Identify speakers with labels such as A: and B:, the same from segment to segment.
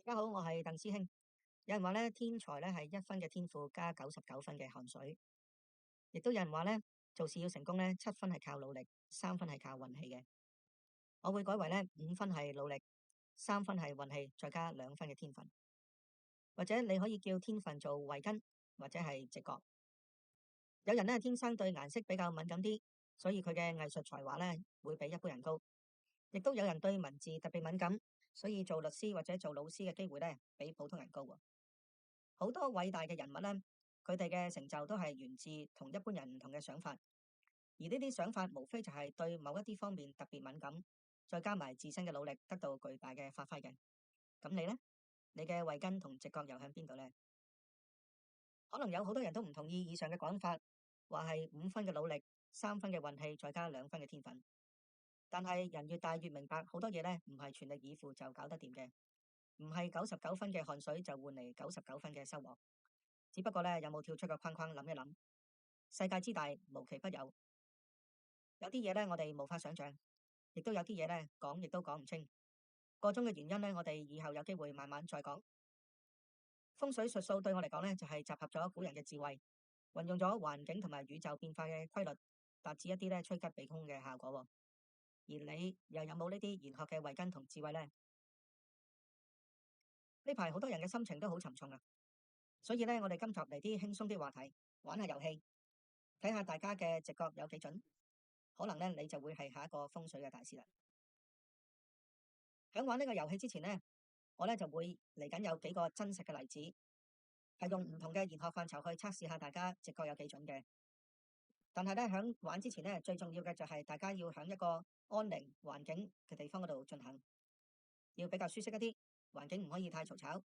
A: 大家好，我係鄧師兄。有人話咧，天才咧係1分嘅天賦加99分嘅汗水，亦都有人話咧，做事要成功咧，7分係靠努力，3分係靠運氣嘅。我會改為咧5分係努力，3分係運氣，再加2分嘅天分。或者你可以叫天分做慧根，或者係直覺。有人咧天生對顏色比較敏感啲，所以佢嘅藝術才華咧會比一般人高。亦都有人對文字特別敏感，所以做律師或者做老師嘅機會咧比普通人高喎。好多偉大嘅人物咧，佢哋嘅成就都係源自同一般人唔同嘅想法，而呢啲想法無非就係對某一啲方面特別敏感，再加埋自身嘅努力，得到巨大嘅發揮嘅。咁你呢？你嘅慧根同直覺又喺邊度呢？可能有好多人都唔同意以上嘅講法，話係5分嘅努力，3分嘅運氣，再加2分嘅天分。但係人越大越明白，好多嘢咧唔係全力以赴就搞得掂嘅，唔係99分嘅汗水就換嚟99分嘅收穫。只不過咧有冇跳出個框框諗一諗，世界之大無奇不有，有啲嘢咧我哋無法想象，亦都有啲嘢咧講亦都講唔清。個中嘅原因咧，我哋以後有機會慢慢再講。風水術數對我嚟講咧，就係集合咗古人嘅智慧，運用咗環境同埋宇宙變化嘅規律，達至一啲咧趨吉避凶嘅效果喎。而你又有冇呢啲玄學嘅慧根同智慧呢？呢排好多人嘅心情都好沉重啊，所以咧，我哋今集嚟啲輕鬆啲話題，玩下遊戲，睇下大家嘅直覺有幾準，可能咧你就會係下一個風水嘅大師啦。喺玩呢個遊戲之前呢，我咧就會嚟緊有幾個真實嘅例子，係用唔同嘅玄學範疇去測試下大家直覺有幾準嘅。但係咧，喺玩之前呢，最重要嘅就係大家要喺一個安寧環境嘅地方嗰度進行，要比較舒適一啲，環境唔可以太嘈吵。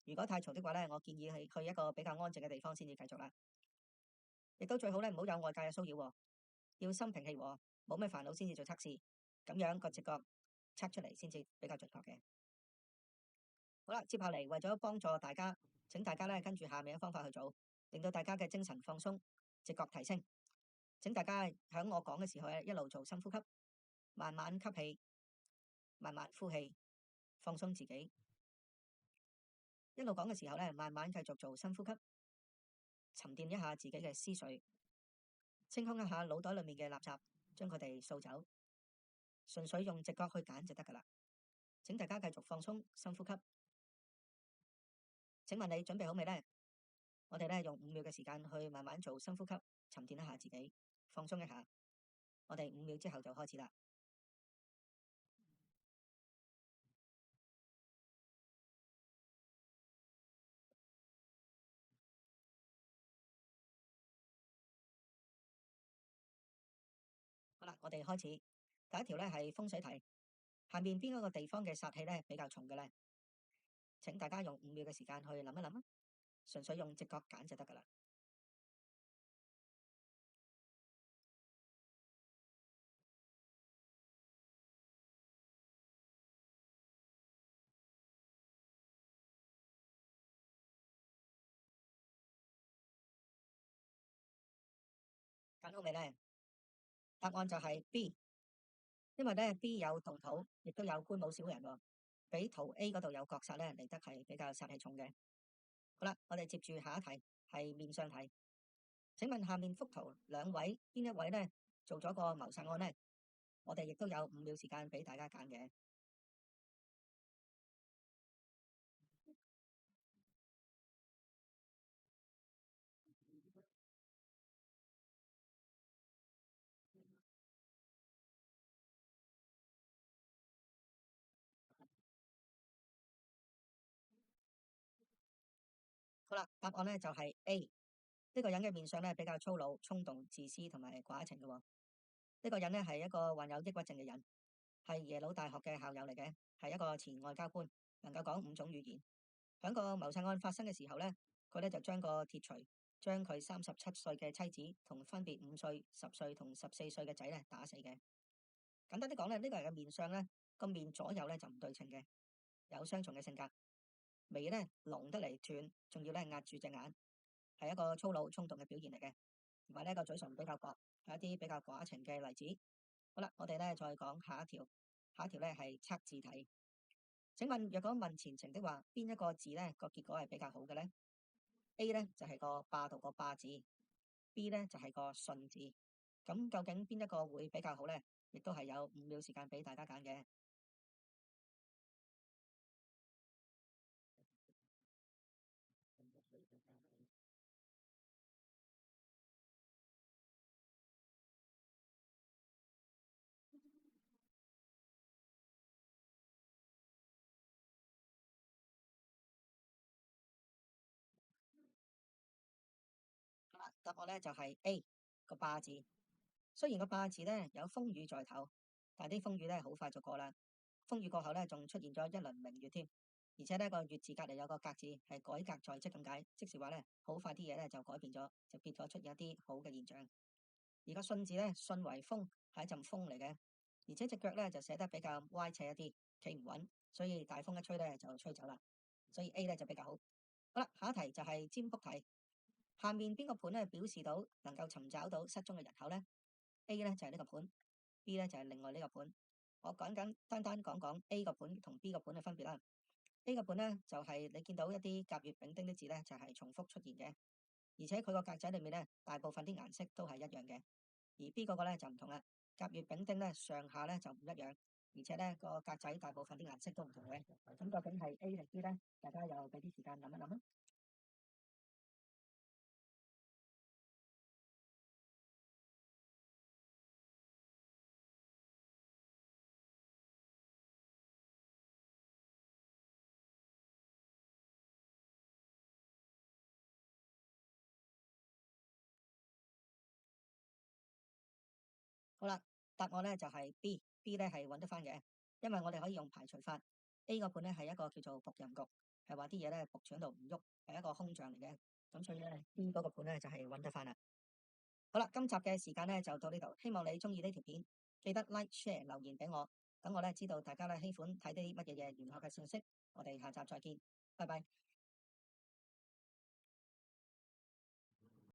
A: 如果太嘈的話咧，我建議係去一個比較安靜嘅地方先至繼續啦。亦都最好咧，唔好有外界嘅騷擾喎，要心平氣和，冇咩煩惱先至做測試，咁樣個直覺測出嚟先至比較準確嘅。好啦，接下嚟為咗幫助大家，請大家咧跟住下面嘅方法去做，令到大家嘅精神放鬆，直覺提升。請大家喺我講嘅時候咧，一路做深呼吸，慢慢吸氣，慢慢呼氣，放鬆自己。一路講嘅時候咧，慢慢繼續做深呼吸，沉澱一下自己嘅思緒，清空一下腦袋裏面嘅垃圾，將佢哋掃走。純粹用直覺去揀就得噶啦。請大家繼續放鬆，深呼吸。請問你準備好未呢？我哋咧用5秒嘅時間去慢慢做深呼吸，沉澱一下自己，放鬆一下。我哋5秒之後就開始啦。好啦，我哋開始。第一條咧係風水題，下面邊一個地方嘅煞氣咧比較重嘅呢？請大家用5秒嘅時間去諗一諗啊，純粹用直覺揀就得噶啦。揀好未呢？答案就係 B，因為咧 B 有動土，亦都有官帽小人喎，比圖 A 嗰度有角煞咧嚟得係比較煞氣重嘅。好啦，我哋接住下一題係面相題。請問下面幅圖兩位邊一位呢做咗個謀殺案呢？我哋亦都有5秒時間俾大家揀嘅。好啦，答案咧就係 A。呢個人嘅面相咧比較粗魯、衝動、自私同埋寡情嘅喎。呢個人咧係一個患有抑鬱症嘅人，係耶魯大學嘅校友嚟嘅，係一個前外交官，能夠講5種語言。喺個謀殺案發生嘅時候咧，佢咧就將個鐵錘將佢37歲嘅妻子同分別5歲、10歲同14歲嘅仔咧打死嘅。簡單啲講咧，呢個人嘅面相咧個面左右咧就唔對稱嘅，有雙重嘅性格，眉咧濃得嚟斷，仲要咧壓住隻眼，係一個粗魯衝動嘅表現嚟嘅。同埋呢個嘴唇比較薄，係一啲比較寡情嘅例子。好啦，我哋咧再講下一條，下一條咧係測字題。請問若果問前程的話，邊一個字呢個結果係比較好嘅呢？A 呢就係個霸道個霸字，B 呢就係個信字。咁究竟邊一個會比較好呢？亦都係有5秒時間俾大家揀嘅。好啦，答案呢就係 A 個霸字。雖然個霸字呢有風雨在頭，但啲風雨呢好快就過啦。風雨過後呢，仲出現咗一輪明月添，而且呢個月字隔離有個革字，係改革在即咁解，即是話呢，好快啲嘢呢就改變咗，就變咗出現一啲好嘅現象。而個信字呢，信為風，係一陣風嚟嘅，而且隻腳呢就寫得比較歪斜一啲，企唔穩，所以大風一吹呢就吹走啦。所以 A 呢就比較好。好啦，下一題就係占卜題。下面邊個盤咧表示到能夠尋找到失蹤嘅人口呢？A 咧就係呢個盤，B 咧就係另外呢個盤。我單單講講 A 個盤同 B 個盤嘅分別啦。A 個盤咧就係你見到一啲甲乙丙丁啲字咧就係重複出現嘅，而且佢個格仔裏面咧大部分啲顏色都係一樣嘅。而 B 嗰個咧就唔同啦，甲乙丙丁咧上下咧就唔一樣，而且咧個格仔大部分啲顏色都唔同嘅。咁究竟係 A 定 B 咧？大家又俾啲時間諗一諗啊！好啦，答案咧就係 B 咧係揾得翻嘅，因為我哋可以用排除法。A 個盤咧係一個叫做僕人局，係話啲嘢咧僕住喺度唔喐，係一個空象嚟嘅。咁所以咧 B 嗰個盤咧就係揾得翻啦。好啦，今集嘅時間咧就到呢度，希望你中意呢條片，記得 like share 留言俾我，等我咧知道大家咧喜歡睇啲乜嘢玄學嘅信息。我哋下集再見，拜拜。